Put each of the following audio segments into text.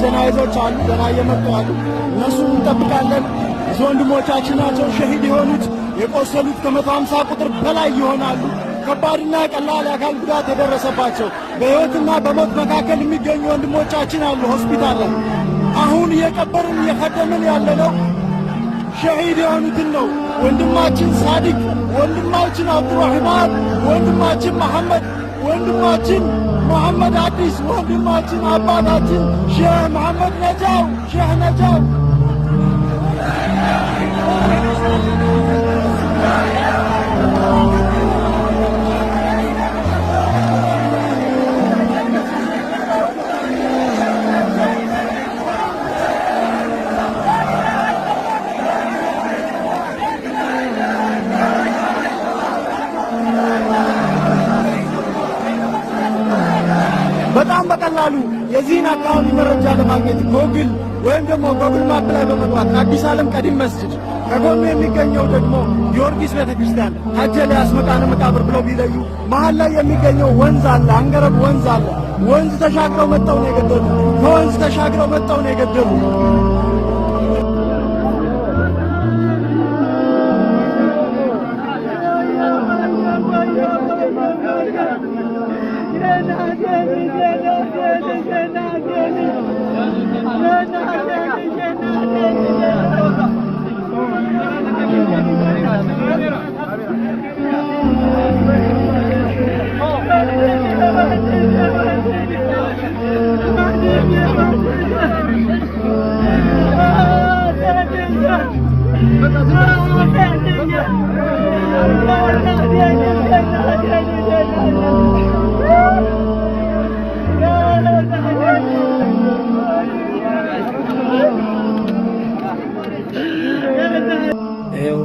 ጀናይዞች አሉ ገና እየመጡ አሉ። እነሱን እንጠብቃለን። ብዙ ወንድሞቻችን ናቸው ሸሂድ የሆኑት። የቆሰሉት ከ150 ቁጥር በላይ ይሆናሉ። ከባድና ቀላል የአካል ጉዳት የደረሰባቸው በሕይወትና በሞት መካከል የሚገኙ ወንድሞቻችን አሉ ሆስፒታል ላይ። አሁን እየቀበርን እየከደምን ያለነው ሸሂድ የሆኑትን ነው። ወንድማችን ሳዲቅ፣ ወንድማችን አብዱራህማን፣ ወንድማችን መሐመድ፣ ወንድማችን መሐመድ አዲስ፣ ወንድማችን አባታችን ሼህ መሐመድ ነጃው፣ ሼህ ነጃው በጣም በቀላሉ የዚህን አካባቢ መረጃ ለማግኘት ጎግል ወይም ደግሞ ጎግል ማፕ ላይ በመግባት አዲስ ዓለም ቀዲም መስጂድ ከጎኑ የሚገኘው ደግሞ ጊዮርጊስ ቤተክርስቲያን ሀጀሌ አስመቃነ መቃብር ብለው ቢለዩ መሃል ላይ የሚገኘው ወንዝ አለ፣ አንገረብ ወንዝ አለ። ወንዝ ተሻግረው መጣው ነው የገደሉ። ከወንዝ ተሻግረው መጣው ነው የገደሉ።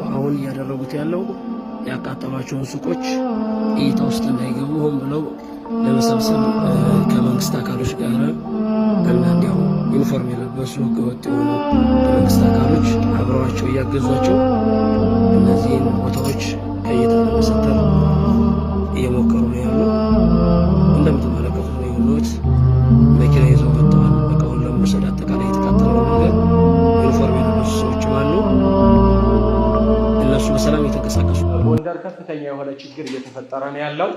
አሁን እያደረጉት ያለው ያቃጠሏቸውን ሱቆች እይታ ውስጥ እንዳይገቡ ሆን ብለው ለመሰብሰብ ከመንግስት አካሎች ጋር እና እንዲያው ዩኒፎርም የለበሱ ህገወጥ የሆኑ መንግስት አካሎች አብረዋቸው እያገዟቸው እነዚህን ቦታዎች ከእይታ ለመሰተር እየሞከሩ ነው ያሉ። እንደምትመለከቱት ነው ያሉት። መኪና ይዘው መጥተዋል። እቃውን ለመውሰድ አጠቃላይ የተቃጠለው ነገር ዩኒፎርም የለበሱ ሰዎች አሉ። እነሱ በሰላም የተንቀሳቀሱ። ጎንደር ከፍተኛ የሆነ ችግር እየተፈጠረ ነው ያለው።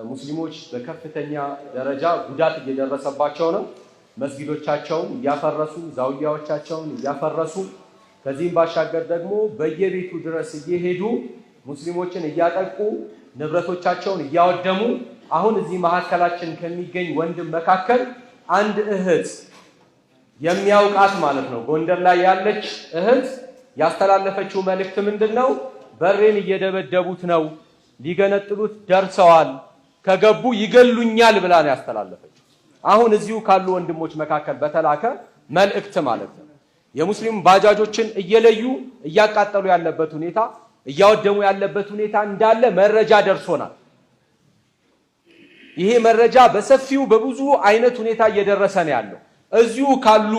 ሙስሊሞች በከፍተኛ ደረጃ ጉዳት እየደረሰባቸው ነው። መስጊዶቻቸውን እያፈረሱ፣ ዛውያዎቻቸውን እያፈረሱ፣ ከዚህም ባሻገር ደግሞ በየቤቱ ድረስ እየሄዱ ሙስሊሞችን እያጠቁ ንብረቶቻቸውን እያወደሙ። አሁን እዚህ መካከላችን ከሚገኝ ወንድም መካከል አንድ እህት የሚያውቃት ማለት ነው ጎንደር ላይ ያለች እህት ያስተላለፈችው መልእክት ምንድነው? በሬን እየደበደቡት ነው፣ ሊገነጥሉት ደርሰዋል፣ ከገቡ ይገሉኛል ብላ ነው ያስተላለፈችው። አሁን እዚሁ ካሉ ወንድሞች መካከል በተላከ መልእክት ማለት ነው። የሙስሊም ባጃጆችን እየለዩ እያቃጠሉ ያለበት ሁኔታ፣ እያወደሙ ያለበት ሁኔታ እንዳለ መረጃ ደርሶናል። ይሄ መረጃ በሰፊው በብዙ አይነት ሁኔታ እየደረሰ ነው ያለው። እዚሁ ካሉ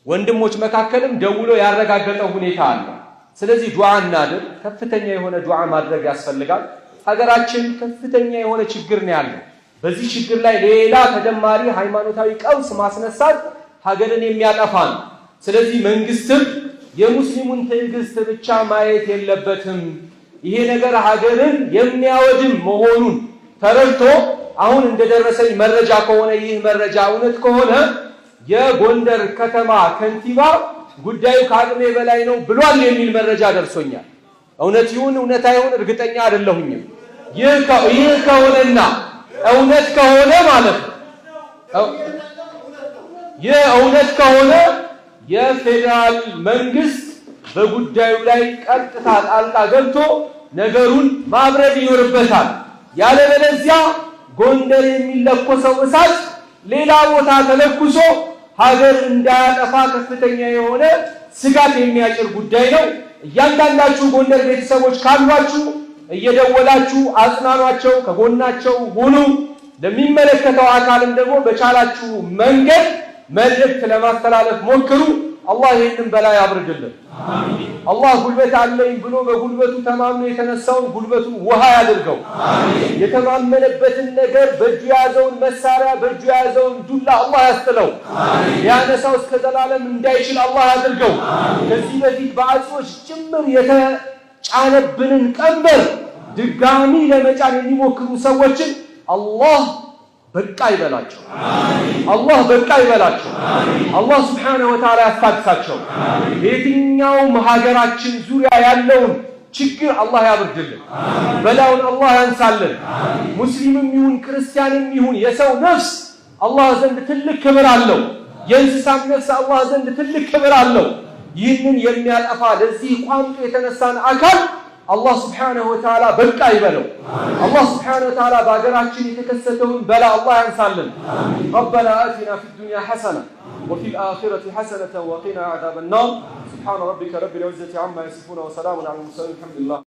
ወንድሞች መካከልም ደውሎ ያረጋገጠው ሁኔታ አለ። ስለዚህ ዱዓ እናድርግ። ከፍተኛ የሆነ ዱዓ ማድረግ ያስፈልጋል። ሀገራችን ከፍተኛ የሆነ ችግር ነው ያለው። በዚህ ችግር ላይ ሌላ ተጨማሪ ሃይማኖታዊ ቀውስ ማስነሳት ሀገርን የሚያጠፋ ነው። ስለዚህ መንግስትም የሙስሊሙን ትዕግስት ብቻ ማየት የለበትም። ይሄ ነገር ሀገርን የሚያወድም መሆኑን ተረድቶ አሁን እንደደረሰኝ መረጃ ከሆነ ይህ መረጃ እውነት ከሆነ የጎንደር ከተማ ከንቲባ ጉዳዩ ከአቅሜ በላይ ነው ብሏል የሚል መረጃ ደርሶኛል። እውነት ይሁን እውነት አይሁን እርግጠኛ አይደለሁኝም። ይህ ከሆነና እውነት ከሆነ ማለት ነው የእውነት ከሆነ የፌደራል መንግስት በጉዳዩ ላይ ቀጥታ ጣልቃ ገብቶ ነገሩን ማብረድ ይኖርበታል። ያለበለዚያ ጎንደር የሚለኮሰው እሳት ሌላ ቦታ ተለኩሶ ሀገር እንዳያጠፋ ከፍተኛ የሆነ ስጋት የሚያጭር ጉዳይ ነው። እያንዳንዳችሁ ጎንደር ቤተሰቦች ካሏችሁ እየደወላችሁ አጽናኗቸው፣ ከጎናቸው ሁኑ። ለሚመለከተው አካልም ደግሞ በቻላችሁ መንገድ መልእክት ለማስተላለፍ ሞክሩ። አላህ ይህንን በላይ ያብርድልን። አሜን። አላህ ጉልበት አለኝ ብሎ በጉልበቱ ተማምኖ የተነሳውን ጉልበቱን ውሃ ያድርገው። አሜን። የተማመነበትን ነገር በእጁ የያዘውን መሳሪያ በእጁ የያዘውን ዱላ አላህ ያስጥለው። አሜን። ያነሳው እስከ ዘላለም እንዳይችል አላህ ያድርገው። አሜን። ከዚህ በፊት በአጽዎች ጭምር የተጫነብንን ቀንበር ድጋሚ ለመጫን የሚሞክሩ ሰዎችን አላህ በቃ ይበላቸው። አሜን። አላህ በቃ ይበላቸው። አሜን። አላህ Subhanahu Wa Ta'ala ያስታግሳቸው። አሜን። በየትኛውም ሀገራችን ዙሪያ ያለውን ችግር አላህ ያብርድልን። አሜን። በላውን አላህ ያንሳልን። አሜን። ሙስሊምም ይሁን ክርስቲያንም ይሁን የሰው ነፍስ አላህ ዘንድ ትልቅ ክብር አለው። የእንስሳም ነፍስ አላህ ዘንድ ትልቅ ክብር አለው። ይህንን የሚያጠፋ ለዚህ ቋንቋ የተነሳን አካል الله سبحانه وتعالى بقى يبلو. الله سبحانه وتعالى باقراتشن يتكستون بلا الله ينسالن. ربنا آتنا في الدنيا حسنة وفي الآخرة حسنة وقنا عذاب النار. سبحان ربك رب العزة عما يصفون وسلام على المرسلين الحمد لله.